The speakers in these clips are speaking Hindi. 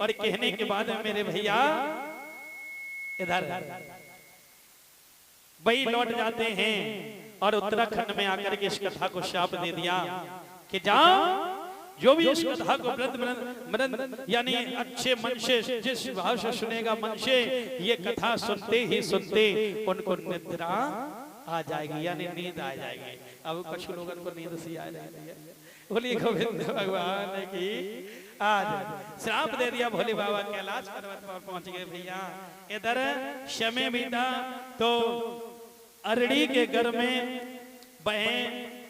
और कहने के बाद मेरे भैया इधर वही लौट जाते हैं और उत्तराखंड में आकर के इस कथा को शाप दे दिया कि जाओ जो भी इस कथा को मृत यानी अच्छे मन से जिस भाव से सुनेगा मन से, ये कथा सुनते ही सुनते उनको निद्रा आ जाएगी यानी नींद आ जाएगी। अब कुछ लोगों को नींद सी आ जाती है। बोलिए गोविंद भगवान की आज श्राप दे दिया भोले बाबा कैलाश पर्वत पर पहुंच गए भैया। इधर समय बीता तो अरड़ी के घर में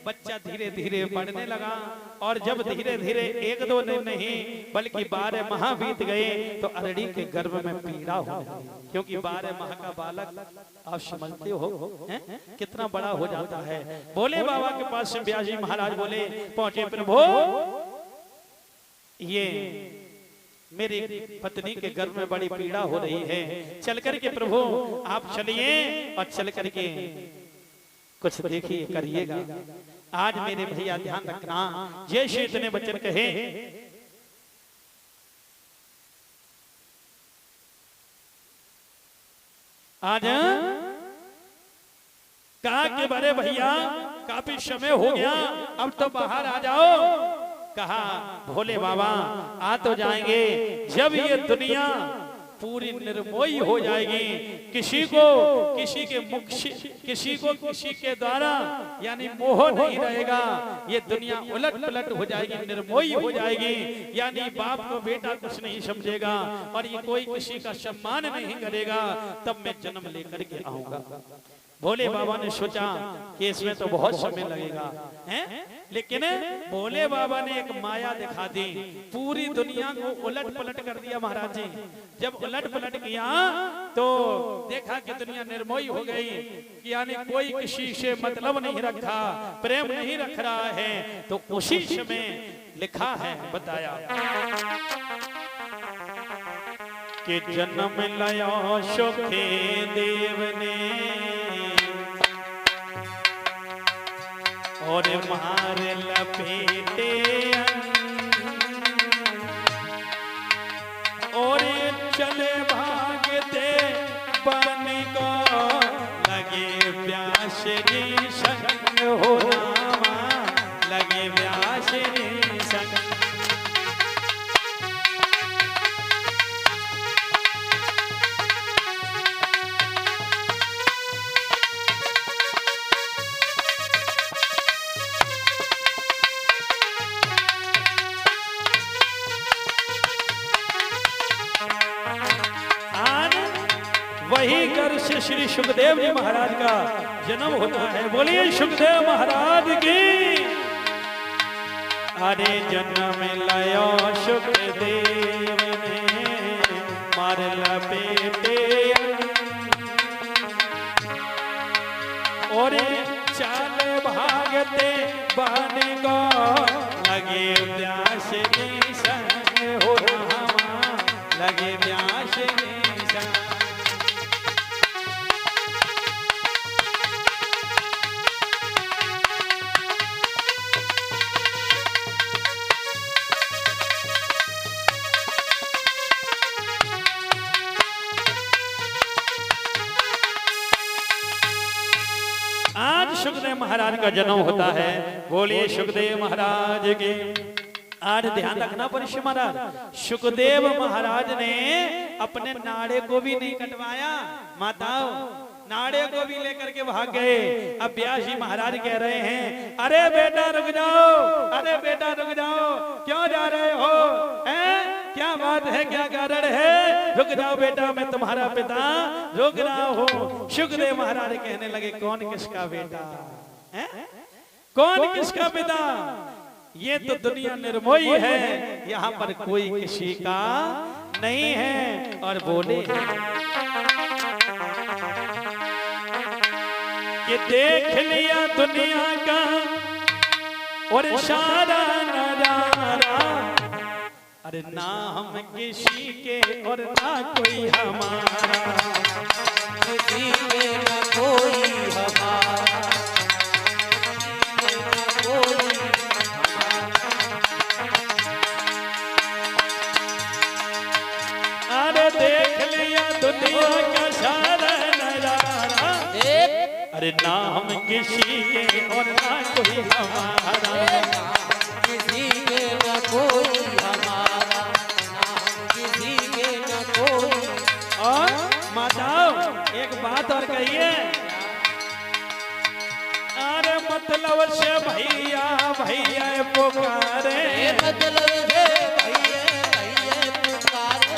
बच्चा धीरे धीरे बढ़ने लगा और जब धीरे धीरे एक दो दिन नहीं बल्कि 12 माह बीत गए तो अरड़ी के गर्भ में पीड़ा हो गई, क्योंकि 12 माह का बालक आप समझते हो कितना बड़ा हो जाता है। बोले बाबा के पास व्यास जी महाराज बोले पहुंचे, प्रभु ये मेरी पत्नी के गर्भ में बड़ी पीड़ा हो रही है, चल करके प्रभु आप चलिए और चल करके कुछ देखिए करिएगा। आज मेरे भैया ध्यान रखना, जैसे इतने वचन कहे आज कहा कि बड़े भैया काफी समय हो गया, अब तो बाहर आ जाओ। कहा भोले बाबा आ तो जाएंगे जब ये दुनिया पूरी निर्मोही हो जाएगी, किसी को किसी के द्वारा यानी मोह नहीं रहेगा, ये दुनिया उलट पलट हो जाएगी, निर्मोही हो जाएगी, यानी बाप को बेटा कुछ नहीं समझेगा और ये कोई किसी का सम्मान नहीं करेगा, तब मैं जन्म लेकर के आऊंगा। भोले बाबा ने सोचा कि इसमें तो बहुत समय लगेगा हैं? लेकिन भोले बाबा ने एक माया दिखा दी, पूरी दुनिया को उलट पलट कर दिया महाराज जी। जब उलट पलट किया तो देखा कि दुनिया निर्मोही हो गई, यानी कोई किसी से मतलब नहीं रखा, प्रेम नहीं रख रहा है। तो उसी समय लिखा है, बताया कि जन्म लया सुखे देव ने और मार लपेटे और चले भागते बन को लगे व्यास जी संग हो रामा, लगे व्यास जी संग। वही घर से श्री सुखदेव जी महाराज का जन्म होता है। बोलिए सुखदेव महाराज की। अरे जन्म लयो सुखदेव ने मार लपेटे और चाल भागते बन को लगे व्यास जी संग हो रामा, लगे व्यास जी संग। आज सुखदेव महाराज का जन्म होता है। बोलिए सुखदेव महाराज के। आज ध्यान रखना परिश्र महाराज, सुखदेव महाराज ने अपने नाड़े को भी नहीं कटवाया, माताओं नाड़े को भी लेकर के भाग गए। अब व्यास जी महाराज कह रहे हैं, अरे बेटा रुक जाओ, अरे बेटा रुक जाओ, क्यों जा रहे हो, हैं? क्या बात है, क्या कारण है, रुक जाओ बेटा, मैं तुम्हारा पिता रुक रहा हूँ। सुखदेव महाराज कहने लगे, कौन किसका बेटा है, कौन किसका पिता, ये तो दुनिया निर्मोही है, यहाँ पर कोई किसी का नहीं है। और बोले कि देख लिया दुनिया का और सारा नजारा, अरे ना हम किसी के और ना कोई हमारा, किसी के ना कोई हमारा, मोतिया का सारा नजारा। अरे ना हम किसी के और ना कोई हमारा, किसी के न कोई हमारा, ना हम किसी के न कोई। और माताओं एक बात और कहिए, अरे मतलब से भैया भैया पुकारे, मतलब से भैया भैया पुकारे,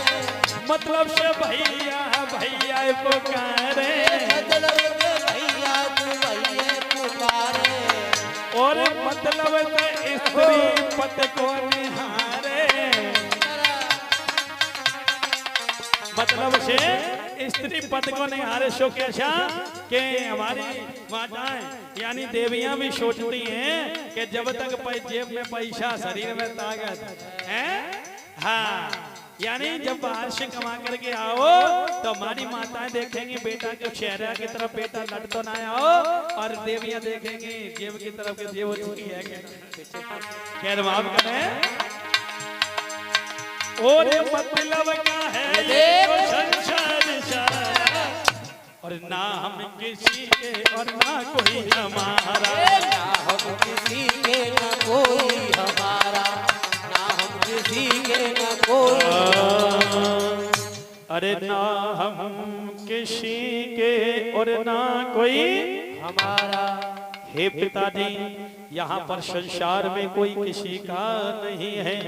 मतलब से भैया भैया पुकारे, मतलब से भैया तू भैया पुकारे। और मतलब से स्त्री पति को निहारे, मतलब से स्त्री पति को निहारे। सो कैसा कि हमारी माताएं यानी देवियां भी सोचती हैं कि जब तक जेब में पैसा शरीर में ताकत है, हाँ यानी जब बाहर से कमा करके आओ तो हमारी माताएं देखेंगी बेटा के चेहरा की तरफ, बेटा लट तो ना आओ, और देवियां देखेंगी जेब की तरफ के जेब चुकी है खैर माफ करें। और मतलब क्या है संसार सारा, और ना हम किसी के और ना कोई हमारा, ना हम किसी के न कोई हमारा, ना हम किसी के न कोई। अरे ना हम किसी के और ना कोई हमारा। हे पिताजी यहाँ पर संसार में कोई किसी का नहीं है।